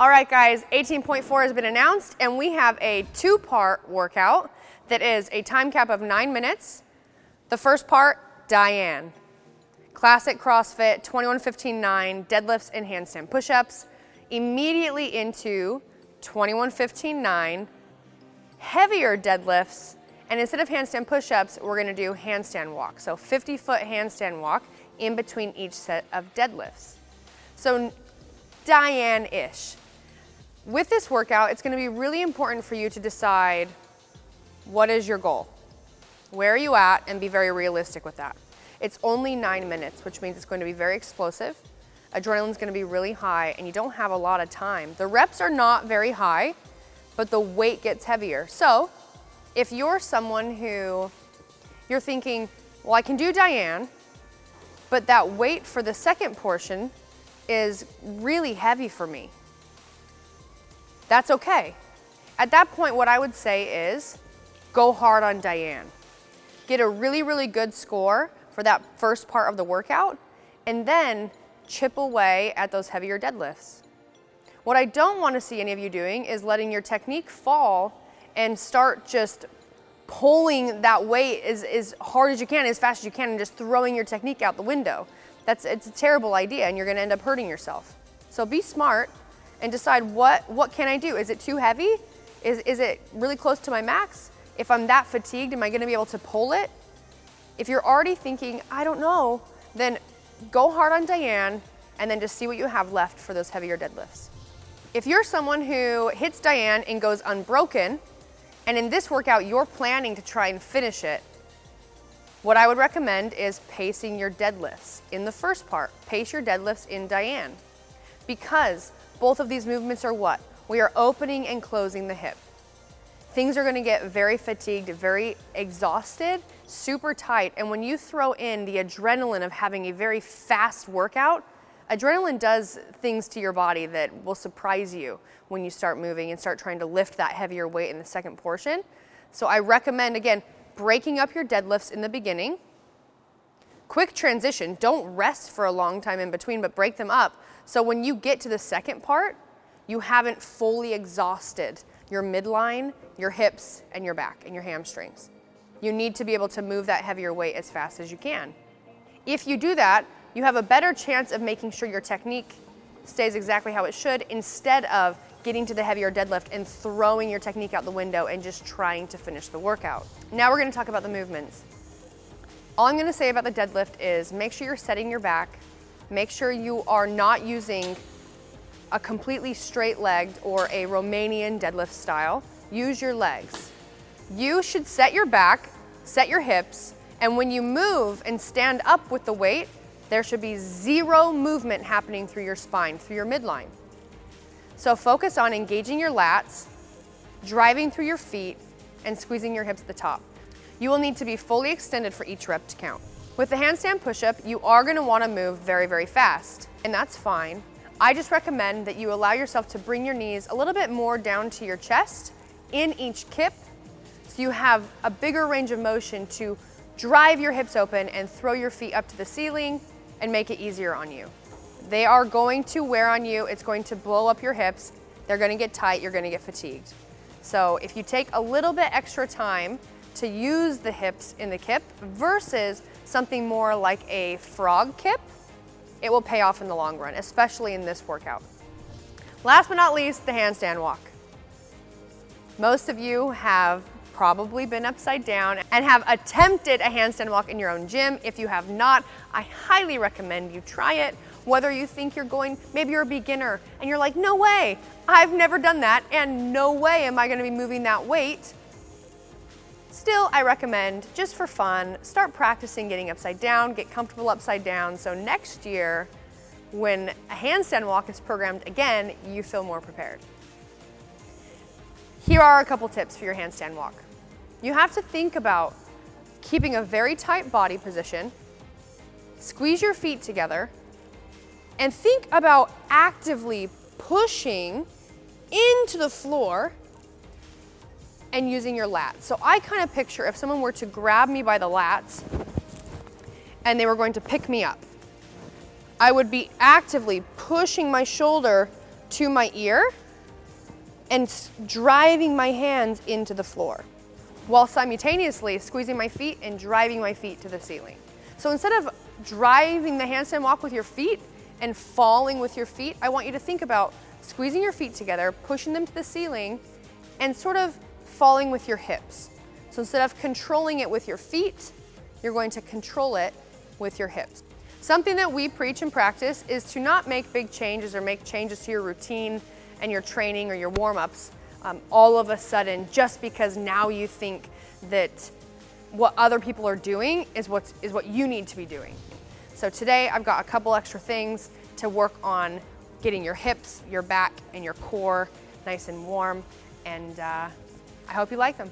All right, guys, 18.4 has been announced, and we have a two-part workout that is a time cap of 9 minutes. The first part, Diane. Classic CrossFit, 21-15-9, deadlifts and handstand push-ups. Immediately into 21-15-9, heavier deadlifts, and instead of handstand push-ups, we're gonna do handstand walk. So 50-foot handstand walk in between each set of deadlifts. So Diane-ish. With this workout, it's gonna be really important for you to decide what is your goal? Where are you at? And be very realistic with that. It's only 9 minutes, which means it's going to be very explosive. Adrenaline's gonna be really high, and you don't have a lot of time. The reps are not very high, but the weight gets heavier. So if you're someone who you're thinking, well, I can do Diane, but that weight for the second portion is really heavy for me. That's okay. At that point, what I would say is go hard on Diane. Get a really, really good score for that first part of the workout, and then chip away at those heavier deadlifts. What I don't want to see any of you doing is letting your technique fall and start just pulling that weight as hard as you can, as fast as you can, and just throwing your technique out the window. It's a terrible idea, and you're gonna end up hurting yourself. So be smart and decide what can I do? Is it too heavy? Is it really close to my max? If I'm that fatigued, am I gonna be able to pull it? If you're already thinking, I don't know, then go hard on Diane and then just see what you have left for those heavier deadlifts. If you're someone who hits Diane and goes unbroken, and in this workout you're planning to try and finish it, what I would recommend is pacing your deadlifts. In the first part, pace your deadlifts in Diane. Because both of these movements are what? We are opening and closing the hip. Things are gonna get very fatigued, very exhausted, super tight, and when you throw in the adrenaline of having a very fast workout, adrenaline does things to your body that will surprise you when you start moving and start trying to lift that heavier weight in the second portion. So I recommend, again, breaking up your deadlifts in the beginning. Quick transition, don't rest for a long time in between, but break them up. So when you get to the second part, you haven't fully exhausted your midline, your hips, and your back, and your hamstrings. You need to be able to move that heavier weight as fast as you can. If you do that, you have a better chance of making sure your technique stays exactly how it should, instead of getting to the heavier deadlift and throwing your technique out the window and just trying to finish the workout. Now we're gonna talk about the movements. All I'm gonna say about the deadlift is make sure you're setting your back, make sure you are not using a completely straight-legged or a Romanian deadlift style. Use your legs. You should set your back, set your hips, and when you move and stand up with the weight, there should be zero movement happening through your spine, through your midline. So focus on engaging your lats, driving through your feet, and squeezing your hips at the top. You will need to be fully extended for each rep to count. With the handstand push-up, you are gonna wanna move very, very fast, and that's fine. I just recommend that you allow yourself to bring your knees a little bit more down to your chest in each kip, so you have a bigger range of motion to drive your hips open and throw your feet up to the ceiling and make it easier on you. They are going to wear on you, it's going to blow up your hips, they're gonna get tight, you're gonna get fatigued. So if you take a little bit extra time to use the hips in the kip versus something more like a frog kip, it will pay off in the long run, especially in this workout. Last but not least, the handstand walk. Most of you have probably been upside down and have attempted a handstand walk in your own gym. If you have not, I highly recommend you try it. Whether you think maybe you're a beginner and you're like, no way, I've never done that, and no way am I gonna be moving that weight. Still, I recommend, just for fun, start practicing getting upside down, get comfortable upside down, so next year, when a handstand walk is programmed again, you feel more prepared. Here are a couple tips for your handstand walk. You have to think about keeping a very tight body position, squeeze your feet together, and think about actively pushing into the floor and using your lats. So I kind of picture if someone were to grab me by the lats and they were going to pick me up, I would be actively pushing my shoulder to my ear and driving my hands into the floor, while simultaneously squeezing my feet and driving my feet to the ceiling. So instead of driving the handstand walk with your feet and falling with your feet, I want you to think about squeezing your feet together, pushing them to the ceiling, and sort of falling with your hips. So instead of controlling it with your feet, you're going to control it with your hips. Something that we preach and practice is to not make big changes or make changes to your routine and your training or your warm-ups all of a sudden just because now you think that what other people are doing is what you need to be doing. So today I've got a couple extra things to work on getting your hips, your back, and your core nice and warm, and I hope you like them.